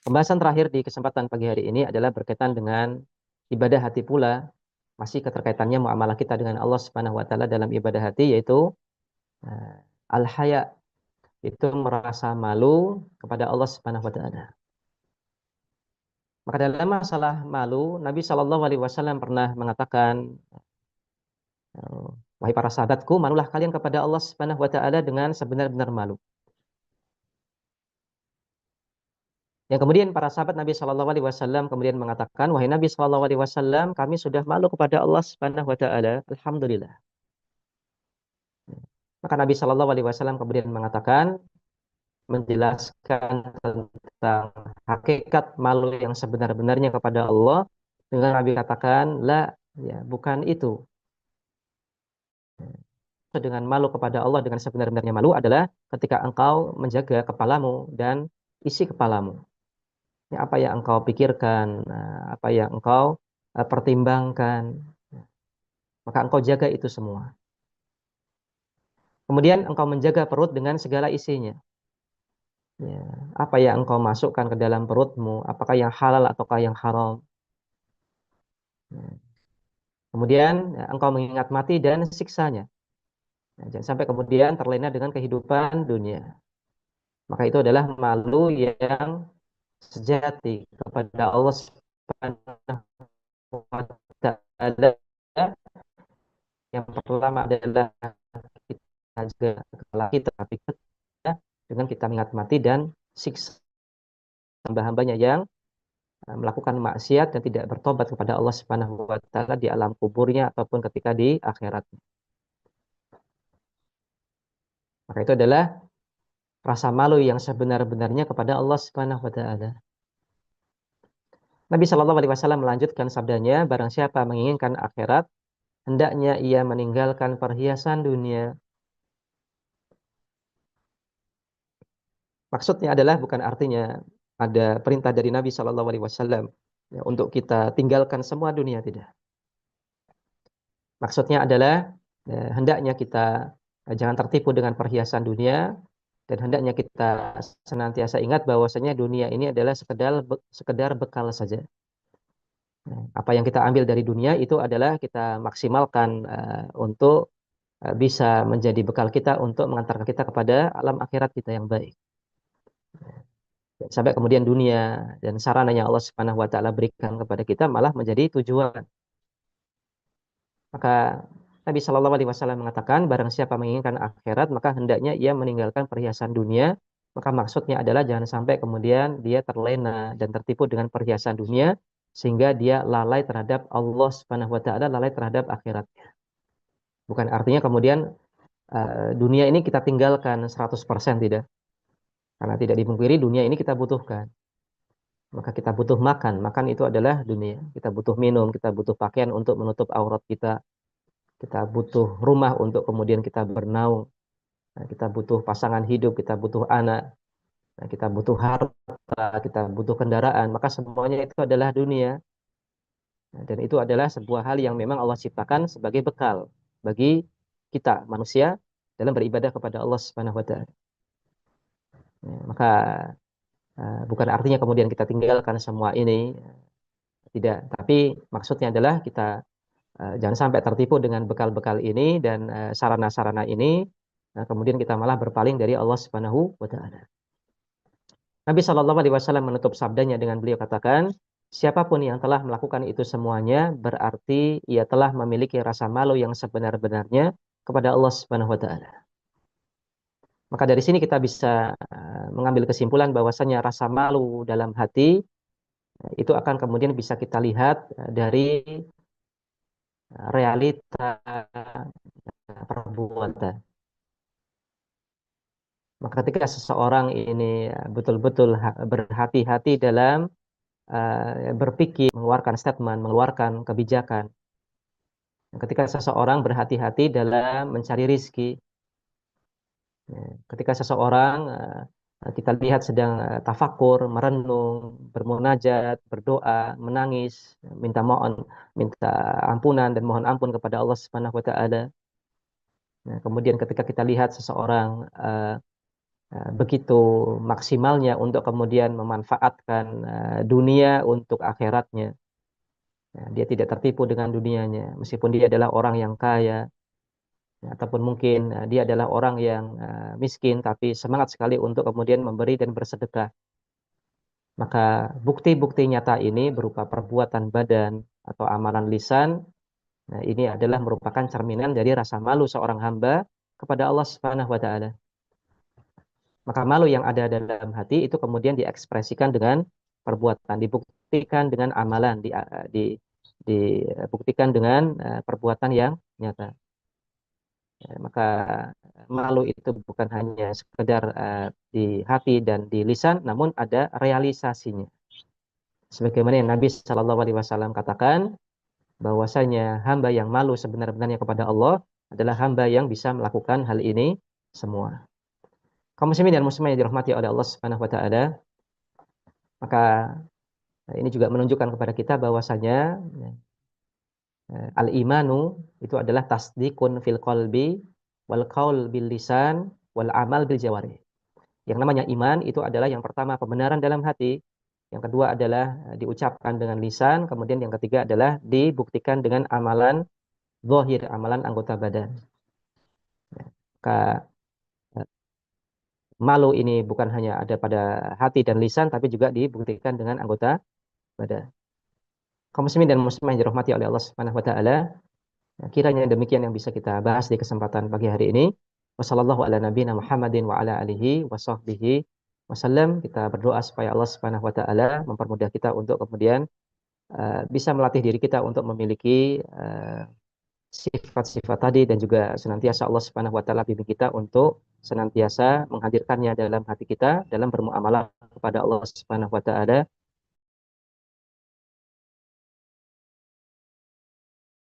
Pembahasan terakhir di kesempatan pagi hari ini adalah berkaitan dengan ibadah hati pula, masih keterkaitannya muamalah kita dengan Allah Subhanahu wa taala dalam ibadah hati, yaitu eh, al-haya, itu merasa malu kepada Allah Subhanahu wa taala. Maka dalam masalah malu, Nabi Shallallahu alaihi wasallam pernah mengatakan, wahai para sahabatku, malulah kalian kepada Allah Subhanahu wa taala dengan sebenar-benar malu. Yang kemudian para sahabat Nabi Shallallahu alaihi wasallam kemudian mengatakan, wahai Nabi Shallallahu alaihi wasallam, kami sudah malu kepada Allah Subhanahu wa taala, alhamdulillah. Maka Nabi Shallallahu alaihi wasallam kemudian mengatakan, menjelaskan tentang hakikat malu yang sebenar-benarnya kepada Allah, dengan Nabi katakan, la, ya, bukan itu. Dengan malu kepada Allah dengan sebenar-benarnya malu adalah ketika engkau menjaga kepalamu dan isi kepalamu. Ya, apa yang engkau pikirkan, apa yang engkau pertimbangkan, maka engkau jaga itu semua. Kemudian engkau menjaga perut dengan segala isinya. Ya, apa yang engkau masukkan ke dalam perutmu, apakah yang halal ataukah yang haram. Ya. Kemudian ya, engkau mengingat mati dan siksanya. Ya, jangan sampai kemudian terlena dengan kehidupan dunia. Maka itu adalah malu yang sejati kepada Allah Subhanahu wa taala. Yang pertama adalah kita jaga kepala kita, tapi kita dengan kita mengingat mati dan siksa hamba-hambanya yang melakukan maksiat dan tidak bertobat kepada Allah Subhanahu wa taala di alam kuburnya ataupun ketika di akhirat. Maka itu adalah rasa malu yang sebenar-benarnya kepada Allah Subhanahu wa taala. Nabi Shallallahu alaihi wasallam melanjutkan sabdanya, barang siapa menginginkan akhirat, hendaknya ia meninggalkan perhiasan dunia. Maksudnya adalah bukan artinya ada perintah dari Nabi Shallallahu alaihi wasallam ya, untuk kita tinggalkan semua dunia, tidak. Maksudnya adalah hendaknya kita jangan tertipu dengan perhiasan dunia, dan hendaknya kita senantiasa ingat bahwasanya dunia ini adalah sekedar bekal saja. Apa yang kita ambil dari dunia itu adalah kita maksimalkan untuk bisa menjadi bekal kita untuk mengantarkan kita kepada alam akhirat kita yang baik. Sampai kemudian dunia dan sarana yang Allah Subhanahu wa taala berikan kepada kita malah menjadi tujuan. Maka Nabi Shallallahu alaihi wasallam mengatakan, barang siapa menginginkan akhirat, maka hendaknya ia meninggalkan perhiasan dunia. Maka maksudnya adalah jangan sampai kemudian dia terlena dan tertipu dengan perhiasan dunia sehingga dia lalai terhadap Allah Subhanahu wa taala, lalai terhadap akhiratnya. Bukan artinya kemudian dunia ini kita tinggalkan 100%, tidak. Karena tidak dipungkiri dunia ini kita butuhkan. Maka kita butuh makan. Makan itu adalah dunia. Kita butuh minum, kita butuh pakaian untuk menutup aurat kita. Kita butuh rumah untuk kemudian kita bernaung. Nah, kita butuh pasangan hidup, kita butuh anak. Nah, kita butuh harta, kita butuh kendaraan. Maka semuanya itu adalah dunia. Nah, dan itu adalah sebuah hal yang memang Allah ciptakan sebagai bekal bagi kita manusia dalam beribadah kepada Allah Subhanahu wa taala. Ya, maka bukan artinya kemudian kita tinggalkan semua ini, tidak. Tapi maksudnya adalah kita jangan sampai tertipu dengan bekal-bekal ini dan sarana-sarana ini, kemudian kita malah berpaling dari Allah Subhanahu wa taala. Nabi Shallallahu alaihi wasallam menutup sabdanya dengan beliau katakan, siapapun yang telah melakukan itu semuanya berarti ia telah memiliki rasa malu yang sebenar-benarnya kepada Allah Subhanahu wa taala. Maka dari sini kita bisa mengambil kesimpulan bahwasanya rasa malu dalam hati itu akan kemudian bisa kita lihat dari realita perbuatan. Maka ketika seseorang ini betul-betul berhati-hati dalam berpikir, mengeluarkan statement, mengeluarkan kebijakan. Ketika seseorang berhati-hati dalam mencari rizki, ketika seseorang kita lihat sedang tafakur, merenung, bermunajat, berdoa, menangis, minta ampunan dan mohon ampun kepada Allah Subhanahu wa taala. Nah, kemudian ketika kita lihat seseorang begitu maksimalnya untuk kemudian memanfaatkan dunia untuk akhiratnya. Dia tidak tertipu dengan dunianya, meskipun dia adalah orang yang kaya, ataupun mungkin dia adalah orang yang miskin, tapi semangat sekali untuk kemudian memberi dan bersedekah. Maka bukti-bukti nyata ini berupa perbuatan badan atau amalan lisan. Nah, ini adalah merupakan cerminan dari rasa malu seorang hamba kepada Allah Subhanahu wa taala. Maka malu yang ada dalam hati itu kemudian diekspresikan dengan perbuatan, dibuktikan dengan amalan, dibuktikan dengan perbuatan yang nyata. Maka malu itu bukan hanya sekedar di hati dan di lisan, namun ada realisasinya. Sebagaimana yang Nabi Shallallahu Alaihi Wasallam katakan, bahwasanya hamba yang malu sebenar-benarnya kepada Allah adalah hamba yang bisa melakukan hal ini semua. Kaum muslimin dan muslimah yang dirahmati oleh Allah Subhanahu wa taala, maka ini juga menunjukkan kepada kita bahwasanya al-imanu itu adalah tasdikun fil qalbi wal qaul bil lisan wal amal bil jawarih. Yang namanya iman itu adalah yang pertama pembenaran dalam hati, yang kedua adalah diucapkan dengan lisan, kemudian yang ketiga adalah dibuktikan dengan amalan zahir, amalan anggota badan. Maka malu ini bukan hanya ada pada hati dan lisan, tapi juga dibuktikan dengan anggota badan. Kaum muslimin dan muslimah yang dirahmati oleh Allah Subhanahu wa taala, kiranya demikian yang bisa kita bahas di kesempatan pagi hari ini. Wassallallahu ala nabiyina Muhammadin wa ala alihi wa sahbihi wasallam. Kita berdoa supaya Allah Subhanahu wa taala mempermudah kita untuk kemudian bisa melatih diri kita untuk memiliki sifat-sifat tadi, dan juga senantiasa Allah Subhanahu wa taala bimbing kita untuk senantiasa menghadirkannya dalam hati kita dalam bermuamalah kepada Allah Subhanahu wa taala